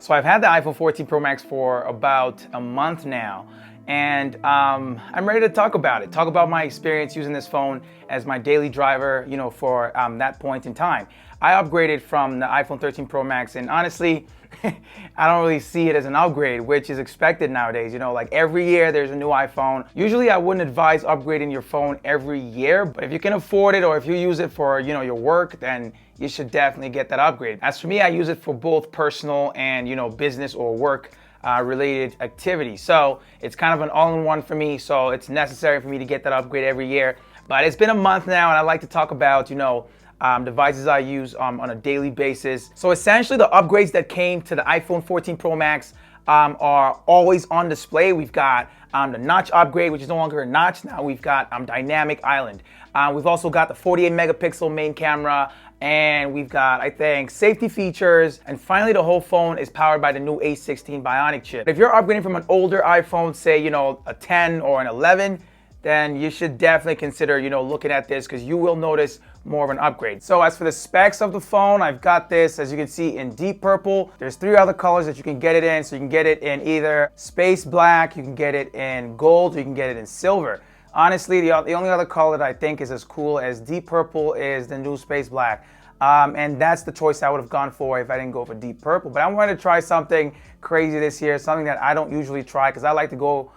So I've had the iPhone 14 Pro Max for about a month now, and I'm ready to talk about it. Talk about my experience using this phone as my daily driver, for that point in time. I upgraded from the iPhone 13 Pro Max, and honestly, I don't really see it as an upgrade, which is expected nowadays. Like every year there's a new iPhone. Usually I wouldn't advise upgrading your phone every year, but if you can afford it or if you use it for, your work, then you should definitely get that upgrade. As for me, I use it for both personal and, business or work related activities. So it's kind of an all-in-one for me. So it's necessary for me to get that upgrade every year. But it's been a month now, and I'd like to talk about, devices I use on a daily basis. So essentially the upgrades that came to the iPhone 14 Pro Max are always on display. We've got the notch upgrade, which is no longer a notch. Now we've got dynamic island. We've also got the 48 megapixel main camera, and we've got, I think, safety features. And finally, the whole phone is powered by the new A16 Bionic chip. If you're upgrading from an older iPhone, say, a 10 or an 11, then you should definitely consider, looking at this, because you will notice more of an upgrade. So as for the specs of the phone, I've got this, as you can see, in deep purple. There's 3 other colors that you can get it in. So you can get it in either space black, you can get it in gold, or you can get it in silver. Honestly, the only other color that I think is as cool as deep purple is the new space black. And that's the choice I would have gone for if I didn't go for deep purple. But I'm going to try something crazy this year, something that I don't usually try, because I like to go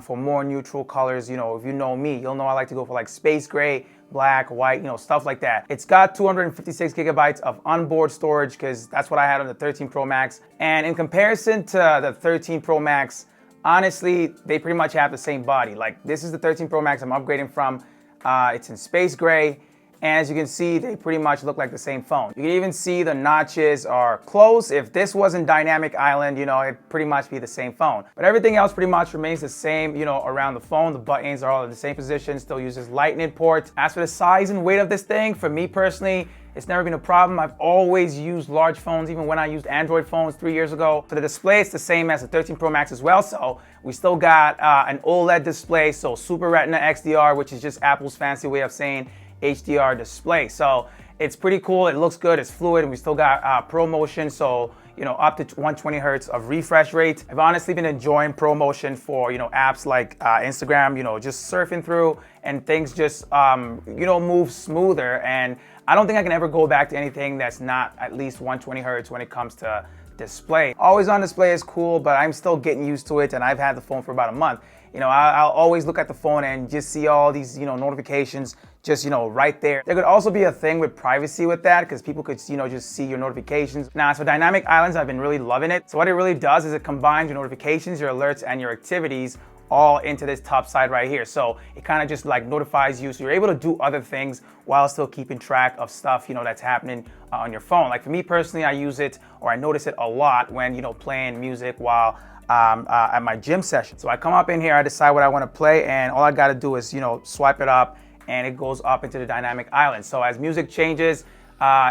for more neutral colors. If you know me, you'll know I like to go for like space gray, black, white, stuff like that. It's got 256 gigabytes of onboard storage, because that's what I had on the 13 Pro Max. And in comparison to the 13 Pro Max, honestly, they pretty much have the same body. Like, this is the 13 Pro Max I'm upgrading from. It's in space gray. And as you can see, they pretty much look like the same phone. You can even see the notches are close. If this wasn't Dynamic Island, it'd pretty much be the same phone. But everything else pretty much remains the same, around the phone. The buttons are all in the same position, still uses Lightning port. As for the size and weight of this thing, for me personally, it's never been a problem. I've always used large phones, even when I used Android phones 3 years ago. For the display, it's the same as the 13 Pro Max as well. So we still got an OLED display, so Super Retina XDR, which is just Apple's fancy way of saying HDR display. So it's pretty cool. It looks good. It's fluid, and we still got ProMotion, so up to 120 hertz of refresh rate. I've honestly been enjoying ProMotion for apps like Instagram, just surfing through, and things just move smoother. And I don't think I can ever go back to anything that's not at least 120 hertz when it comes to display. Always on display is cool, but I'm still getting used to it, and I've had the phone for about a month. I'll always look at the phone and just see all these, notifications just, right there. There could also be a thing with privacy with that, because people could, just see your notifications. Now, as for Dynamic Islands, I've been really loving it. So what it really does is it combines your notifications, your alerts, and your activities all into this top side right here. So it kind of just like notifies you, so you're able to do other things while still keeping track of stuff, that's happening on your phone. Like for me personally, I use it, or I notice it a lot when, playing music while at my gym session. So I come up in here, I decide what I want to play, and all I got to do is, swipe it up, and it goes up into the Dynamic Island. So as music changes,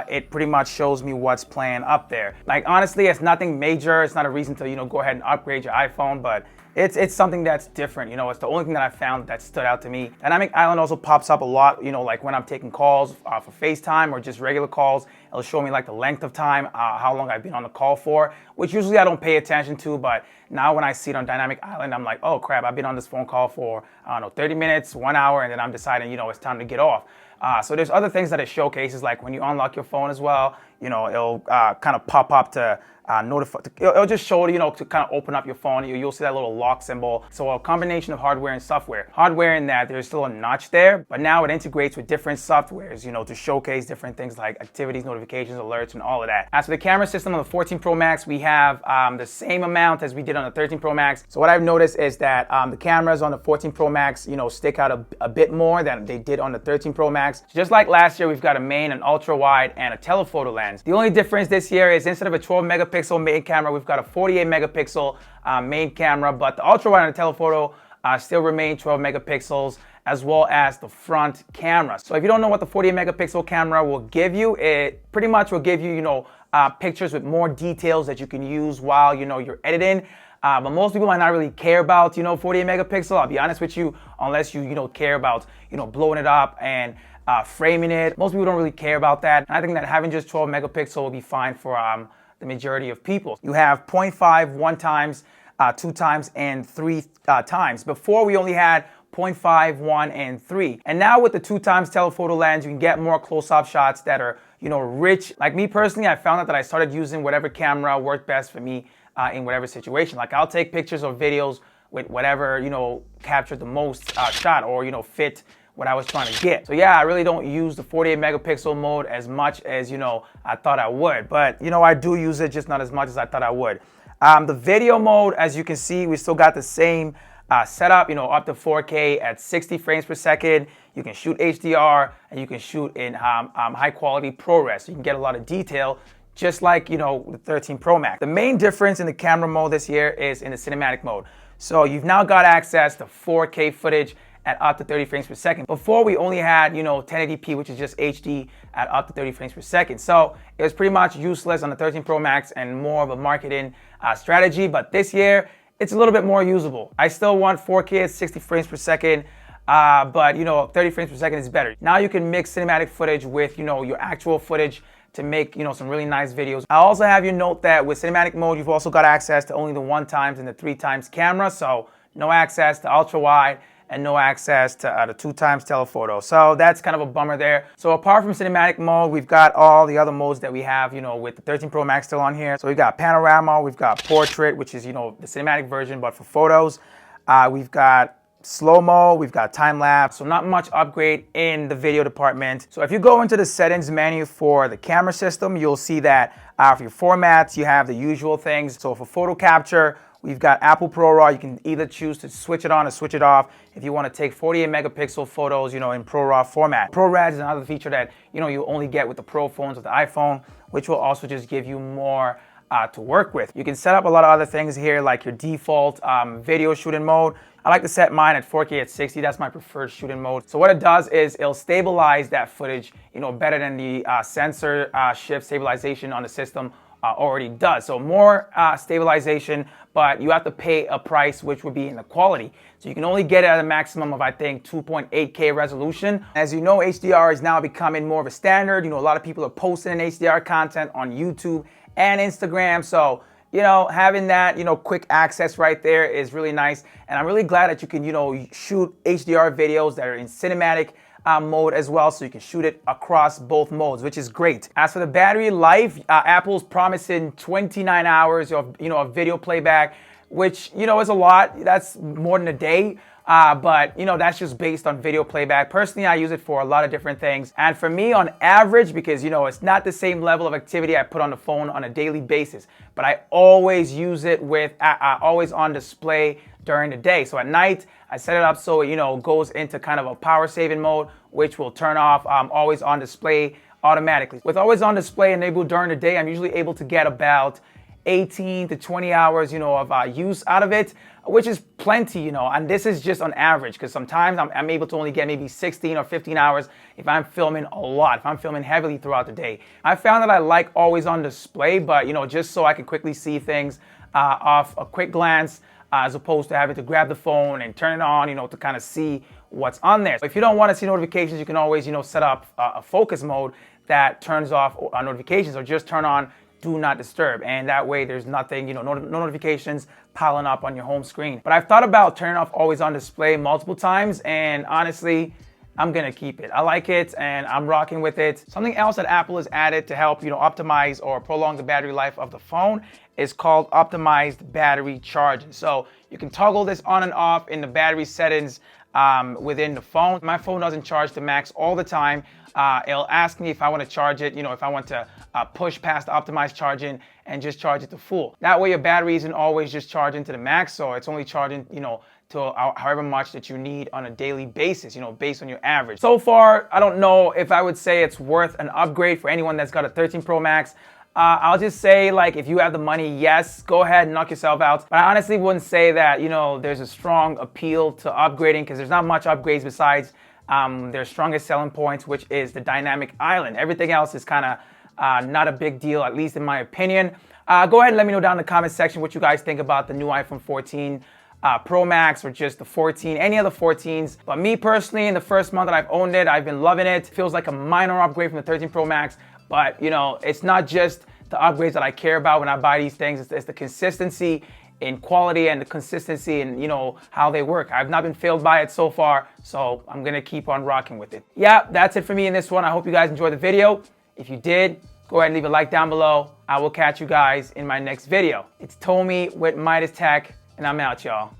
it pretty much shows me what's playing up there. Like honestly, it's nothing major. It's not a reason to, go ahead and upgrade your iPhone, but it's something that's different. It's the only thing that I found that stood out to me. Dynamic Island also pops up a lot, like when I'm taking calls for FaceTime or just regular calls. It'll show me like the length of time, how long I've been on the call for, which usually I don't pay attention to, but now when I see it on Dynamic Island, I'm like, oh crap, I've been on this phone call for, 30 minutes, 1 hour, and then I'm deciding, it's time to get off. So there's other things that it showcases, like when you unlock your phone as well, it'll kind of pop up to notify. It'll just show, to kind of open up your phone. You'll see that little lock symbol. So a combination of hardware and software. Hardware in that there's still a notch there, but now it integrates with different softwares, to showcase different things like activities, notifications, alerts, and all of that. As for the camera system on the 14 Pro Max, we have the same amount as we did on the 13 Pro Max. So what I've noticed is that the cameras on the 14 Pro Max, stick out a bit more than they did on the 13 Pro Max. Just like last year, we've got a main, an ultra wide, and a telephoto lens. The only difference this year is instead of a 12 megapixel main camera, we've got a 48 megapixel main camera, but the ultra wide and the telephoto still remain 12 megapixels, as well as the front camera. So if you don't know what the 48 megapixel camera will give you, it pretty much will give you, pictures with more details that you can use while, you're editing. But most people might not really care about, 48 megapixel. I'll be honest with you, unless you, care about, blowing it up and framing it. Most people don't really care about that. And I think that having just 12 megapixel will be fine for the majority of people. You have 0.5 one times, 2 times, and 3 times. Before, we only had 0.5, 1, and 3. And now with the 2 times telephoto lens, you can get more close-up shots that are, rich. Like me personally, I found out that I started using whatever camera worked best for me in whatever situation. Like I'll take pictures or videos with whatever, captured the most shot or, fit what I was trying to get. So yeah, I really don't use the 48 megapixel mode as much as, I thought I would. But, I do use it, just not as much as I thought I would. The video mode, as you can see, we still got the same setup, up to 4K at 60 frames per second. You can shoot HDR and you can shoot in high quality ProRes. So you can get a lot of detail, just like, the 13 Pro Max. The main difference in the camera mode this year is in the cinematic mode. So you've now got access to 4K footage at up to 30 frames per second. Before, we only had, 1080p, which is just HD at up to 30 frames per second. So it was pretty much useless on the 13 Pro Max and more of a marketing strategy. But this year, it's a little bit more usable. I still want 4K at 60 frames per second, but 30 frames per second is better. Now you can mix cinematic footage with, your actual footage to make, some really nice videos. I also have you note that with cinematic mode, you've also got access to only the 1 times and the 3 times camera. So no access to ultra wide and no access to the 2 times telephoto. So that's kind of a bummer there. So apart from cinematic mode, we've got all the other modes that we have, with the 13 Pro Max still on here. So we've got panorama, we've got portrait, which is, the cinematic version, but for photos. We've got slow-mo, we've got time-lapse, so not much upgrade in the video department. So if you go into the settings menu for the camera system, you'll see that for your formats, you have the usual things. So for photo capture, we've got Apple ProRAW. You can either choose to switch it on or switch it off if you want to take 48 megapixel photos, in ProRAW format. ProRes is another feature that, you only get with the Pro phones, with the iPhone, which will also just give you more to work with. You can set up a lot of other things here, like your default video shooting mode. I like to set mine at 4K at 60. That's my preferred shooting mode. So what it does is it'll stabilize that footage, better than the sensor shift stabilization on the system already does. So more stabilization, but you have to pay a price, which would be in the quality. So you can only get it at a maximum of, I think, 2.8K resolution. As you know, HDR is now becoming more of a standard. A lot of people are posting HDR content on YouTube and Instagram. So, having that, quick access right there is really nice. And I'm really glad that you can, shoot HDR videos that are in cinematic mode as well, so you can shoot it across both modes, which is great. As for the battery life, Apple's promising 29 hours of, of video playback, which, is a lot. That's more than a day. But that's just based on video playback. Personally, I use it for a lot of different things. And for me, on average, because it's not the same level of activity I put on the phone on a daily basis, but I always use it with always on display during the day. So at night, I set it up so it goes into kind of a power saving mode, which will turn off always on display automatically. With always on display enabled during the day, I'm usually able to get about 18 to 20 hours, of use out of it, which is plenty, and this is just on average, because sometimes I'm able to only get maybe 16 or 15 hours if I'm filming a lot, if I'm filming heavily throughout the day. I found that I like always on display, but, just so I can quickly see things off a quick glance, as opposed to having to grab the phone and turn it on, to kind of see what's on there. So if you don't want to see notifications, you can always, set up a focus mode that turns off notifications, or just turn on do not disturb, and that way there's nothing, no notifications piling up on your home screen. But I've thought about turning off always on display multiple times, and honestly, I'm gonna keep it. I like it and I'm rocking with it. Something else that Apple has added to help, optimize or prolong the battery life of the phone is called optimized battery charging. So you can toggle this on and off in the battery settings within the phone. My phone doesn't charge to max all the time. It'll ask me if I want to charge it, if I want to push past optimized charging and just charge it to full. That way your battery isn't always just charging to the max, so it's only charging, to however much that you need on a daily basis, based on your average. So far, I don't know if I would say it's worth an upgrade for anyone that's got a 13 Pro Max. I'll just say, like, if you have the money, yes, go ahead and knock yourself out. But I honestly wouldn't say that, there's a strong appeal to upgrading, because there's not much upgrades besides their strongest selling points, which is the dynamic island. Everything else is kind of not a big deal, at least in my opinion. Go ahead and let me know down in the comment section what you guys think about the new iPhone 14 Pro Max, or just the 14, any of the 14s. But me personally, in the first month that I've owned it, I've been loving it. Feels like a minor upgrade from the 13 Pro Max. But, it's not just the upgrades that I care about when I buy these things. It's the consistency in quality and the consistency in, you know, how they work. I've not been failed by it so far, so I'm gonna keep on rocking with it. Yeah, that's it for me in this one. I hope you guys enjoyed the video. If you did, go ahead and leave a like down below. I will catch you guys in my next video. It's Tommy with Midas Tech, and I'm out, y'all.